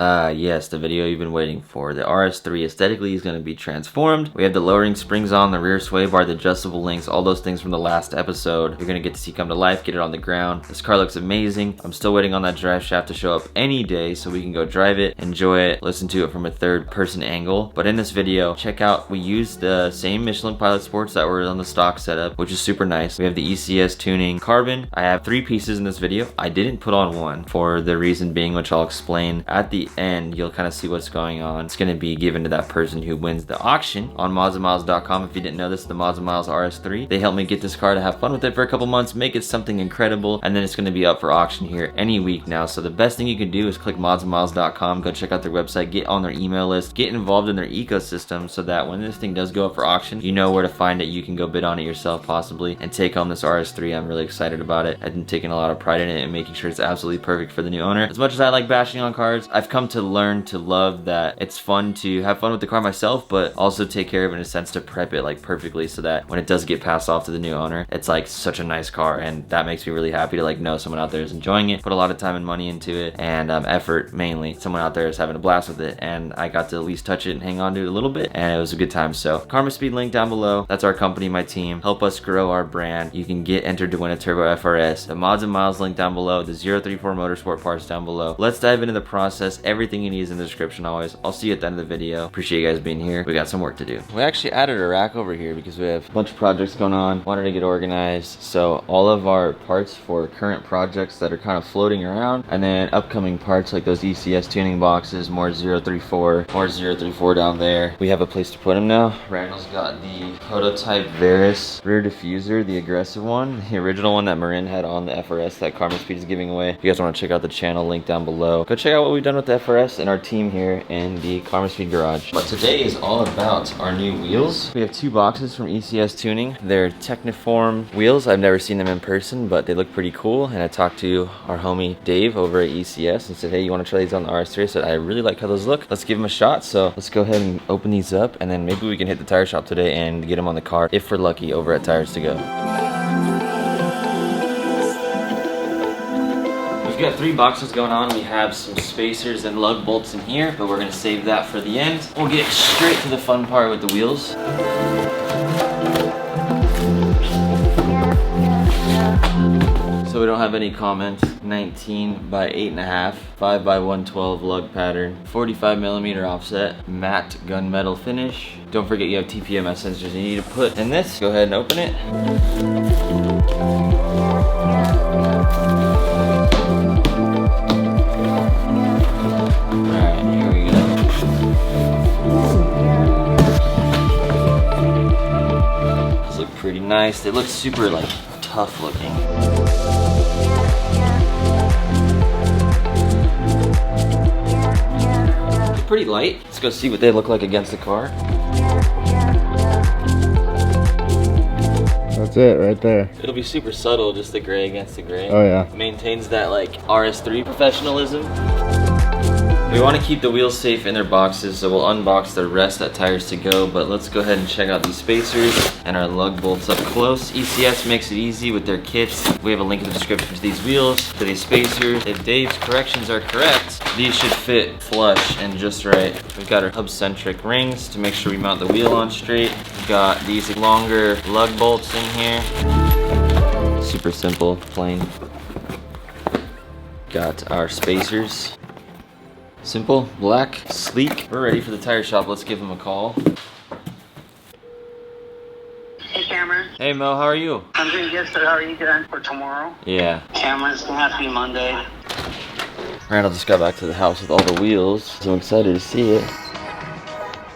Yes, the video you've been waiting for. The RS3 aesthetically is going to be transformed. We have the lowering springs on, the rear sway bar, the adjustable links, all those things from the last episode. You're going to get to see come to life, get it on the ground. This car looks amazing. I'm still waiting on that drive shaft to show up any day so we can go drive it, enjoy it, listen to it from a third person angle. But in this video, check out, we used the same Michelin Pilot Sports that were on the stock setup, which is super nice. We have the ECS tuning carbon. I have 3 pieces in this video. I didn't put on one for the reason being, which I'll explain at the end. You'll kind of see what's going on. It's going to be given to that person who wins the auction on modsandmiles.com. If you didn't know this, the Mods and Miles RS3. They helped me get this car to have fun with it for a couple months, make it something incredible, and then it's going to be up for auction here any week now. So the best thing you can do is click modsandmiles.com, go check out their website, get on their email list, get involved in their ecosystem so that when this thing does go up for auction, you know where to find it. You can go bid on it yourself possibly and take home this RS3. I'm really excited about it. I've been taking a lot of pride in it and making sure it's absolutely perfect for the new owner. As much as I like bashing on cars, I've come to learn to love that it's fun to have fun with the car myself, but also take care of it in a sense to prep it like perfectly so that when it does get passed off to the new owner, it's like such a nice car, and that makes me really happy to like know someone out there is enjoying it, put a lot of time and money into it, and effort mainly. Someone out there is having a blast with it, and I got to at least touch it and hang on to it a little bit, and it was a good time. So Karma Speed link down below. That's our company, my team. Help us grow our brand. You can get entered to win a Turbo FRS. The Mods and Miles link down below. The 034 Motorsport parts down below. Let's dive into the process. Everything you need is in the description always. I'll see you at the end of the video. Appreciate you guys being here. We got some work to do. We actually added a rack over here because we have a bunch of projects going on. Wanted to get organized. So all of our parts for current projects that are kind of floating around, and then upcoming parts like those ECS tuning boxes, more 034 down there. We have a place to put them now. Randall's got the prototype Veris rear diffuser, the aggressive one, the original one that Marin had on the FRS that Karma Speed is giving away. If you guys want to check out the channel, link down below. Go check out what we've done with the FRS and our team here in the Karma Speed garage. But today is all about our new wheels. We have 2 boxes from ECS Tuning. They're Tekniform wheels. I've never seen them in person, but they look pretty cool. And I talked to our homie Dave over at ECS and said, hey, you want to try these on the RS3? I said, I really like how those look. Let's give them a shot. So let's go ahead and open these up, and then maybe we can hit the tire shop today and get them on the car if we're lucky over at Tires to Go. We've got 3 boxes going on. We have some spacers and lug bolts in here, but we're gonna save that for the end. We'll get straight to the fun part with the wheels. So we don't have any comments. 19 by 8.5, 5 by 112 lug pattern, 45mm offset, matte gunmetal finish. Don't forget you have TPMS sensors you need to put in this. Go ahead and open it. Alright, here we go. These look pretty nice. They look super like tough looking. Pretty light. Let's go see what they look like against the car. That's it right there. It'll be super subtle, just the gray against the gray. Oh yeah. Maintains that like RS3 professionalism. We want to keep the wheels safe in their boxes, so we'll unbox the rest at Tires to Go, but let's go ahead and check out these spacers and our lug bolts up close. ECS makes it easy with their kits. We have a link in the description to these wheels, to these spacers. If Dave's corrections are correct, these should fit flush and just right. We've got our hub-centric rings to make sure we mount the wheel on straight. We've got these longer lug bolts in here. Super simple, plain. Got our spacers. Simple, black, sleek. We're ready for the tire shop. Let's give them a call. Hey Cameron. Hey Mo, how are you? I'm doing good, sir. How are you doing for tomorrow? Yeah. Cameron, it's gonna have to be Monday. Randall just got back to the house with all the wheels, so I'm excited to see it.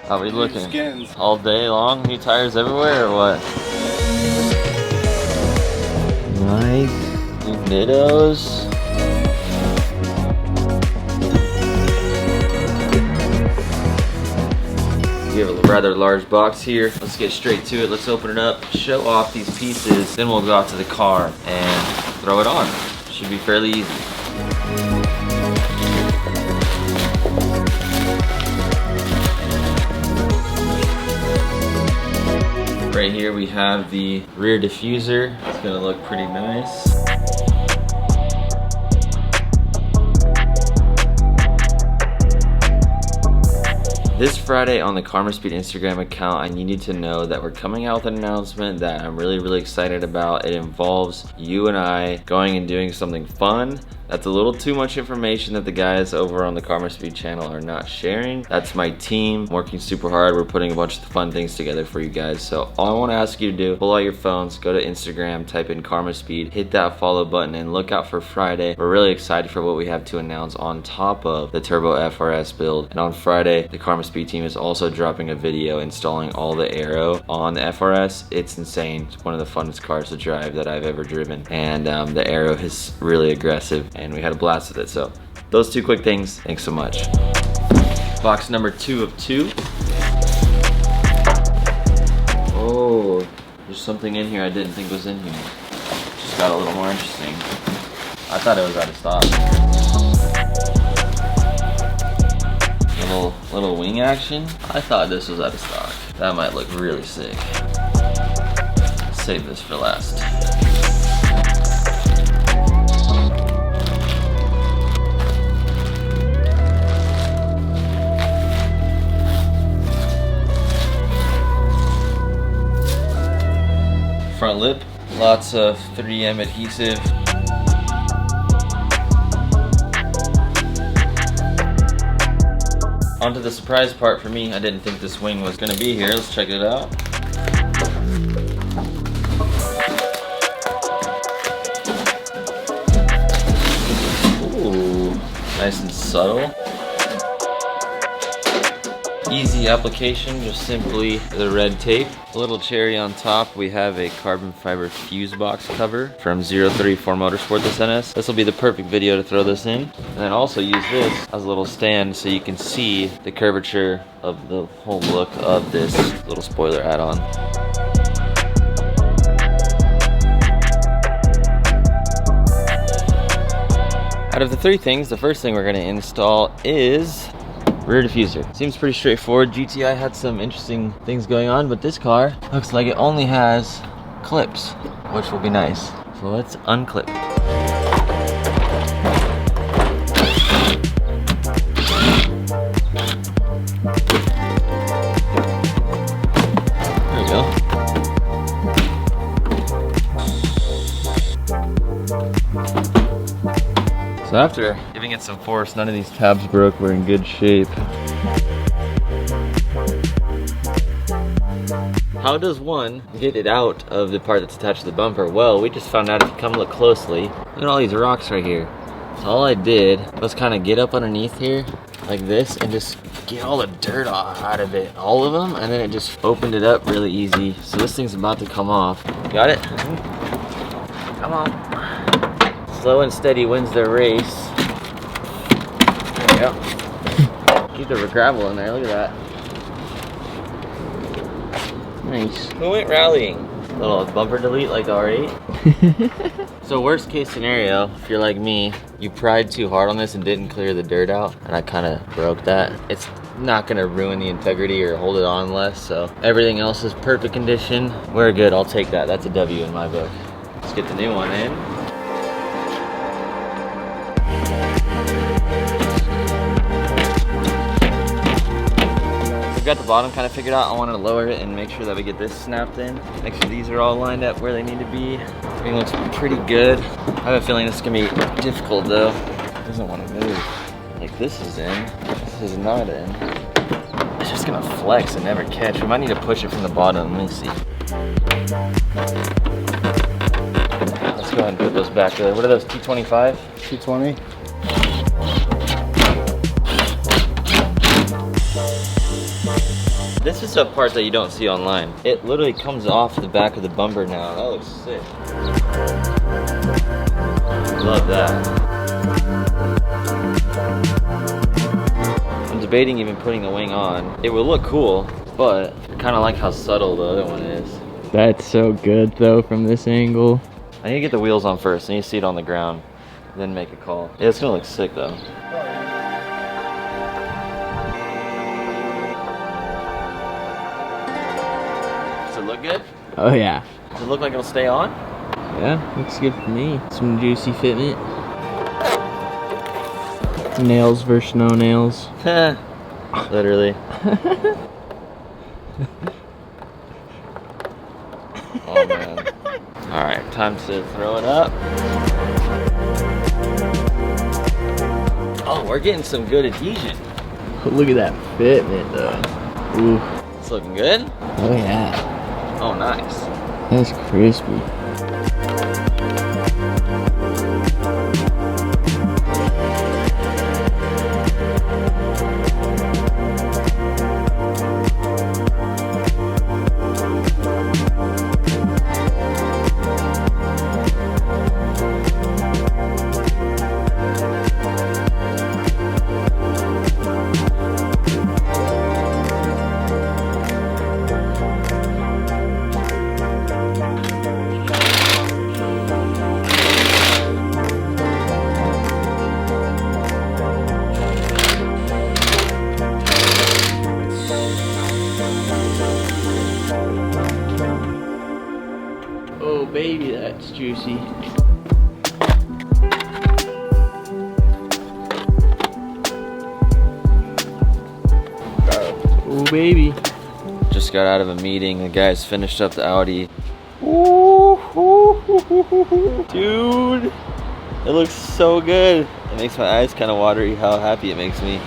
How are we looking? Skins. All day long? New tires everywhere or what? Nice. New Nittos. We have a rather large box here. Let's get straight to it. Let's open it up, show off these pieces, then we'll go out to the car and throw it on. Should be fairly easy. Right here we have the rear diffuser. It's gonna look pretty nice. This Friday on the Karma Speed Instagram account, I need you to know that we're coming out with an announcement that I'm really excited about. It involves you and I going and doing something fun. That's a little too much information that the guys over on the Karma Speed channel are not sharing. That's my team working super hard. We're putting a bunch of fun things together for you guys. So all I want to ask you to do, pull out your phones, go to Instagram, type in Karma Speed, hit that follow button, and look out for Friday. We're really excited for what we have to announce on top of the Turbo FRS build. And on Friday, the Karma Speed team is also dropping a video installing all the aero on the FRS. It's insane. It's one of the funnest cars to drive that I've ever driven. And the aero is really aggressive, and we had a blast with it. So those two quick things. Thanks so much. Box number 2 of 2. Oh, there's something in here I didn't think was in here. Just got a little more interesting. I thought it was out of stock. Little wing action. I thought this was out of stock. That might look really sick. Save this for last. Front lip, lots of 3M adhesive. Onto the surprise part for me. I didn't think this wing was gonna be here. Let's check it out. Ooh, nice and subtle. Easy application, just simply the red tape. A little cherry on top, we have a carbon fiber fuse box cover from 034 Motorsport that sent us. This will be the perfect video to throw this in. And then also use this as a little stand so you can see the curvature of the whole look of this little spoiler add-on. Out of the 3 things, the first thing we're gonna install is rear diffuser. Seems pretty straightforward. GTI had some interesting things going on, but this car looks like it only has clips, which will be nice. So let's unclip. There we go. So after giving it some force, none of these tabs broke, we're in good shape. How does one get it out of the part that's attached to the bumper? Well, we just found out if you come look closely, look at all these rocks right here. So all I did was kind of get up underneath here like this and just get all the dirt out of it, all of them, and then it just opened it up really easy. So this thing's about to come off. Got it? Come on. Slow and steady wins the race. There we go. Keep the gravel in there, look at that. Nice. Who went rallying? Little bumper delete like the R8. So worst case scenario, if you're like me, you pried too hard on this and didn't clear the dirt out, and I kind of broke that. It's not gonna ruin the integrity or hold it on less, so everything else is perfect condition. We're good, I'll take that. That's a W in my book. Let's get the new one in. We've got the bottom kind of figured out. I wanted to lower it and make sure that we get this snapped in. Make sure these are all lined up where they need to be. Everything looks pretty good. I have a feeling this is gonna be difficult though. It doesn't want to move. Like this is in, this is not in. It's just gonna flex and never catch. We might need to push it from the bottom. Let me see. Let's go ahead and put those back there. What are those, T25? T20. This is a part that you don't see online. It literally comes off the back of the bumper now. That looks sick. Love that. I'm debating even putting the wing on. It would look cool, but I kind of like how subtle the other one is. That's so good though from this angle. I need to get the wheels on first. I need to see it on the ground, then make a call. Yeah, it's gonna look sick though. Look good? Oh yeah. Does it look like it'll stay on? Yeah, looks good for me. Some juicy fitment. Nails versus no nails. Literally. Oh man. Alright, time to throw it up. Oh, we're getting some good adhesion. Look at that fitment though. Ooh. It's looking good? Oh yeah. Oh, nice. That's crispy. Oh baby, that's juicy. Oh baby. Just got out of a meeting. The guys finished up the Audi. Ooh, dude, it looks so good. It makes my eyes kind of watery how happy it makes me.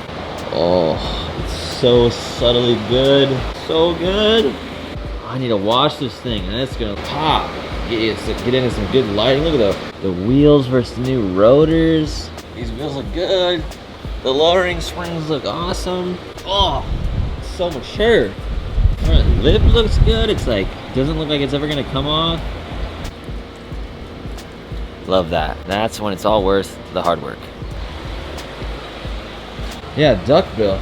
Oh, it's so subtly good. So good. I need to wash this thing and it's gonna pop. Get into some good lighting. Look at the wheels versus the new rotors. These wheels look good. The lowering springs look awesome. Oh, it's so mature. Front lip looks good. It's like, doesn't look like it's ever gonna come off. Love that. That's when it's all worth the hard work. Yeah, duckbill.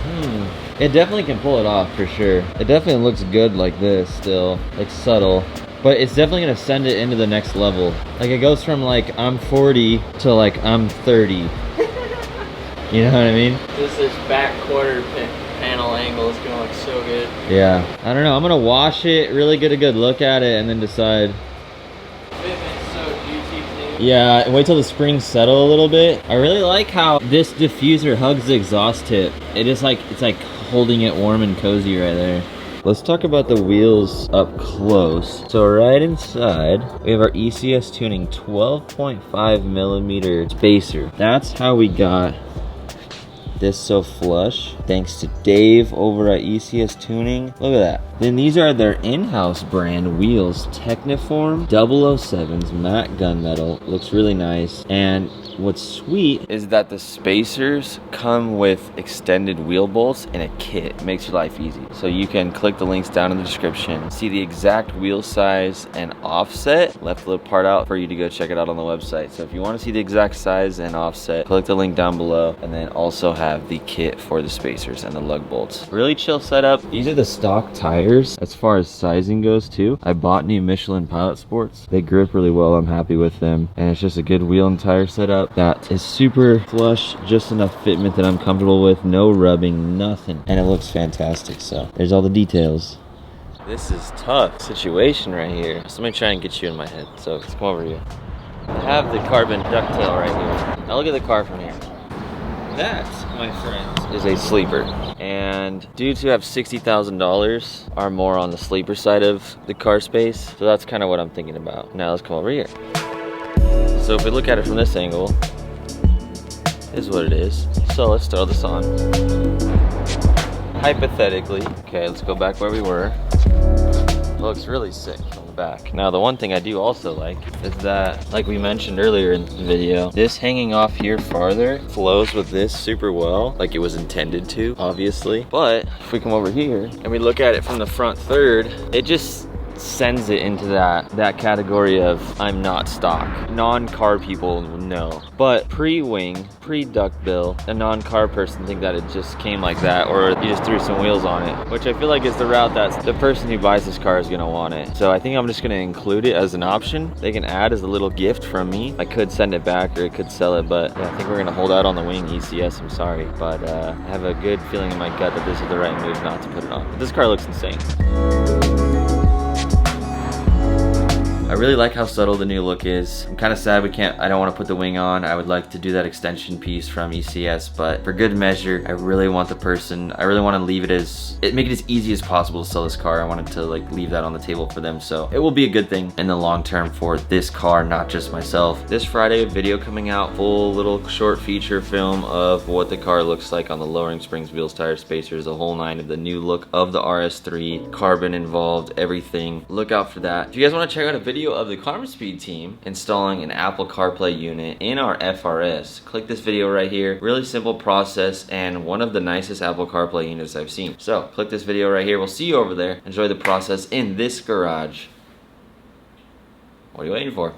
It definitely can pull it off for sure. It definitely looks good like this still, like subtle. But it's definitely gonna send it into the next level. Like it goes from like I'm 40 to like I'm 30. You know what I mean? This back quarter panel angle is gonna look so good. Yeah. I don't know. I'm gonna wash it, really get a good look at it, and then decide. Fitment's so juicy too. Yeah, and wait till the springs settle a little bit. I really like how this diffuser hugs the exhaust tip. It's like holding it warm and cozy right there. Let's talk about the wheels up close. So right inside, we have our ECS tuning 12.5 millimeter spacer. That's how we got this so flush, thanks to Dave over at ECS Tuning. Look at that. Then these are their in-house brand wheels, Tekniform 007s, matte gunmetal. Looks really nice. And what's sweet is that the spacers come with extended wheel bolts in a kit. It makes your life easy. So you can click the links down in the description, see the exact wheel size and offset. Left a little part out for you to go check it out on the website. So if you want to see the exact size and offset, click the link down below, and then also have the kit for the spacers and the lug bolts. Really chill setup. These are the stock tires as far as sizing goes too. I bought new Michelin Pilot Sports. They grip really well. I'm happy with them. And it's just a good wheel and tire setup that is super flush, just enough fitment that I'm comfortable with, no rubbing, nothing. And it looks fantastic. So there's all the details. This is tough situation right here. So let me try and get you in my head. So let's come over here. I have the carbon ducktail right here. Now look at the car from here. That, my friends, is a sleeper. And dudes who have $60,000 are more on the sleeper side of the car space. So that's kind of what I'm thinking about. Now let's come over here. So if we look at it from this angle, this is what it is. So let's throw this on. Hypothetically, okay, let's go back where we were. Looks really sick from the back. Now the one thing I do also like is that, like we mentioned earlier in the video, this hanging off here farther flows with this super well, like it was intended to, obviously. But if we come over here and we look at it from the front third, it just sends it into that category of I'm not stock. Non-car people know, but pre-wing, pre-duckbill, a non-car person think that it just came like that, or you just threw some wheels on it, which I feel like is the route that the person who buys this car is gonna want it. So I think I'm just gonna include it as an option. They can add as a little gift from me. I could send it back or I could sell it, but yeah, I think we're gonna hold out on the wing ECS. I'm sorry, but I have a good feeling in my gut that this is the right move not to put it on. But this car looks insane. I really like how subtle the new look is. I'm kind of sad I don't want to put the wing on. I would like to do that extension piece from ECS, but for good measure, I really want to leave it make it as easy as possible to sell this car. I wanted to like leave that on the table for them, so it will be a good thing in the long term for this car, not just myself. This Friday, a video coming out, full little short feature film of what the car looks like on the lowering springs, wheels, tires, spacers, the whole nine of the new look of the RS3, carbon involved, everything. Look out for that. If you guys want to check out a video of the Karma Speed team installing an Apple CarPlay unit in our FRS, click this video right here. Really simple process and one of the nicest Apple CarPlay units I've seen. So click this video right here. We'll see you over there. Enjoy the process in this garage. What are you waiting for?